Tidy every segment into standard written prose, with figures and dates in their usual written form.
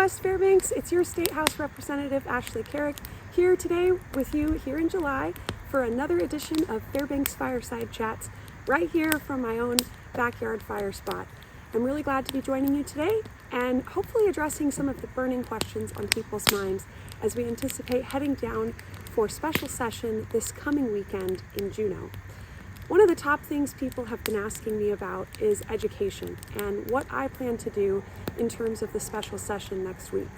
West Fairbanks, it's your State House Representative Ashley Carrick here today with you here in July for another edition of Fairbanks Fireside Chats right here from my own backyard fire spot. I'm really glad to be joining you today and hopefully addressing some of the burning questions on people's minds as we anticipate heading down for special session this coming weekend in Juneau. One of the top things people have been asking me about is education and what I plan to do in terms of the special session next week.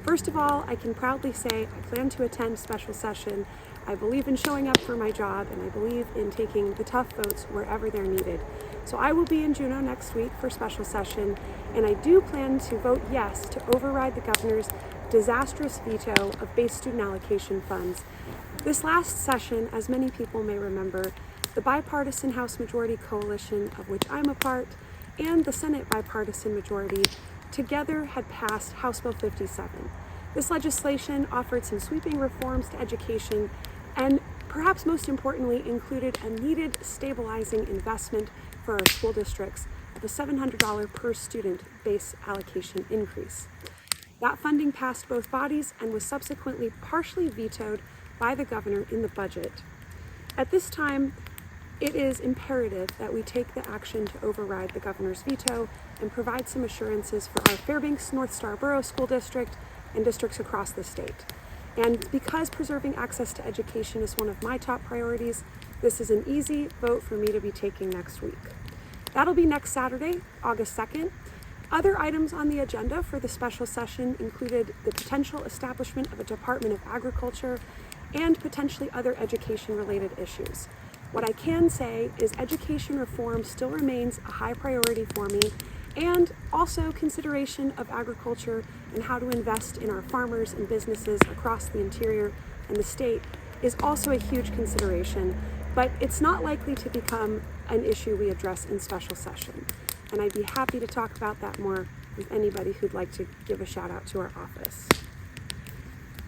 First of all, I can proudly say I plan to attend special session. I believe in showing up for my job, and I believe in taking the tough votes wherever they're needed. So I will be in Juneau next week for special session, and I do plan to vote yes to override the governor's disastrous veto of base student allocation funds. This last session, as many people may remember, the bipartisan House Majority Coalition, of which I'm a part, and the Senate bipartisan majority together had passed House Bill 57. This legislation offered some sweeping reforms to education and perhaps most importantly included a needed stabilizing investment for our school districts of a $700 per student base allocation increase. That funding passed both bodies and was subsequently partially vetoed by the governor in the budget. At this time, it is imperative that we take the action to override the governor's veto and provide some assurances for our Fairbanks North Star Borough School District and districts across the state. And because preserving access to education is one of my top priorities, this is an easy vote for me to be taking next week. That'll be next Saturday, August 2nd. Other items on the agenda for the special session included the potential establishment of a Department of Agriculture and potentially other education-related issues. What I can say is education reform still remains a high priority for me, and also consideration of agriculture and how to invest in our farmers and businesses across the interior and the state is also a huge consideration, but it's not likely to become an issue we address in special session. And I'd be happy to talk about that more with anybody who'd like to give a shout out to our office.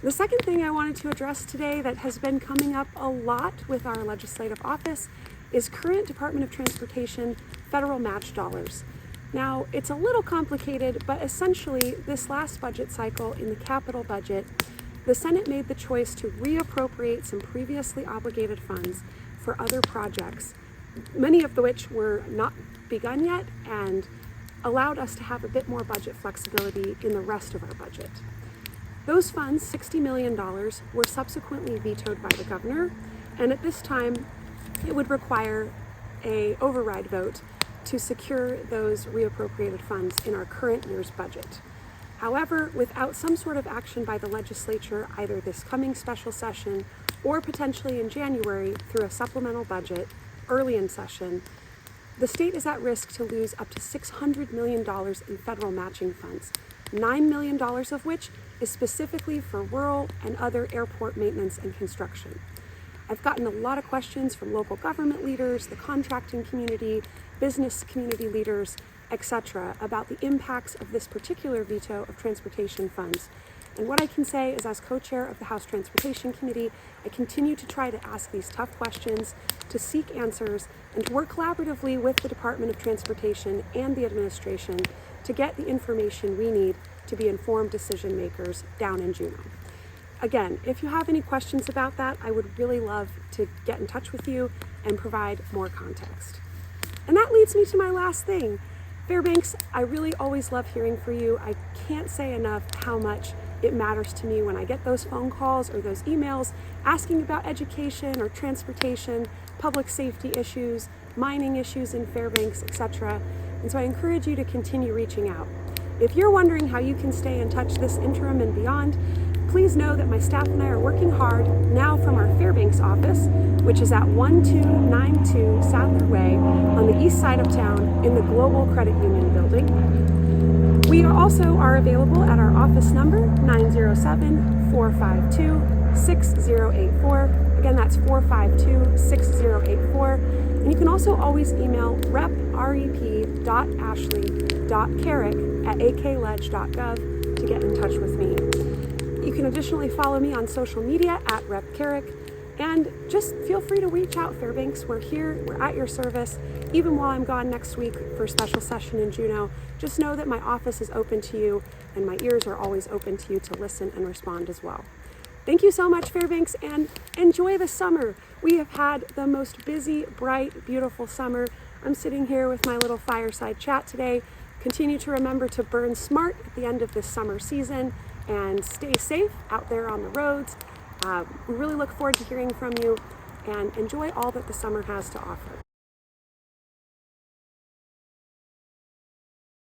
The second thing I wanted to address today that has been coming up a lot with our legislative office is current Department of Transportation federal match dollars. Now, it's a little complicated, but essentially this last budget cycle in the capital budget, the Senate made the choice to reappropriate some previously obligated funds for other projects, many of which were not begun yet and allowed us to have a bit more budget flexibility in the rest of our budget. Those funds, $60 million, were subsequently vetoed by the governor, and at this time, it would require an override vote to secure those reappropriated funds in our current year's budget. However, without some sort of action by the legislature, either this coming special session or potentially in January through a supplemental budget early in session, the state is at risk to lose up to $600 million in federal matching funds, $9 million of which is specifically for rural and other airport maintenance and construction. I've gotten a lot of questions from local government leaders, the contracting community, business community leaders, etc., about the impacts of this particular veto of transportation funds. And what I can say is, as co-chair of the House Transportation Committee, I continue to try to ask these tough questions, to seek answers, and to work collaboratively with the Department of Transportation and the administration to get the information we need to be informed decision makers down in Juneau. Again, if you have any questions about that, I would really love to get in touch with you and provide more context. And that leads me to my last thing. Fairbanks, I really always love hearing from you. I can't say enough how much it matters to me when I get those phone calls or those emails asking about education or transportation, public safety issues, mining issues in Fairbanks, etc. And so I encourage you to continue reaching out. If you're wondering how you can stay in touch this interim and beyond, please know that my staff and I are working hard now from our Fairbanks office, which is at 1292 Sadler Way on the east side of town in the Global Credit Union building. We also are available at our office number, 907-452-6084. Again, that's 452-6084. And you can also always email rep.ashley.carrick@akledge.gov to get in touch with me. You can additionally follow me on social media at Rep Carrick, and just feel free to reach out, Fairbanks. We're here, we're at your service, even while I'm gone next week for a special session in Juneau, just know that my office is open to you and my ears are always open to you to listen and respond as well. Thank you so much, Fairbanks, and enjoy the summer. We have had the most busy, bright, beautiful summer. I'm sitting here with my little fireside chat today. Continue to remember to burn smart at the end of this summer season and stay safe out there on the roads. We really look forward to hearing from you and enjoy all that the summer has to offer.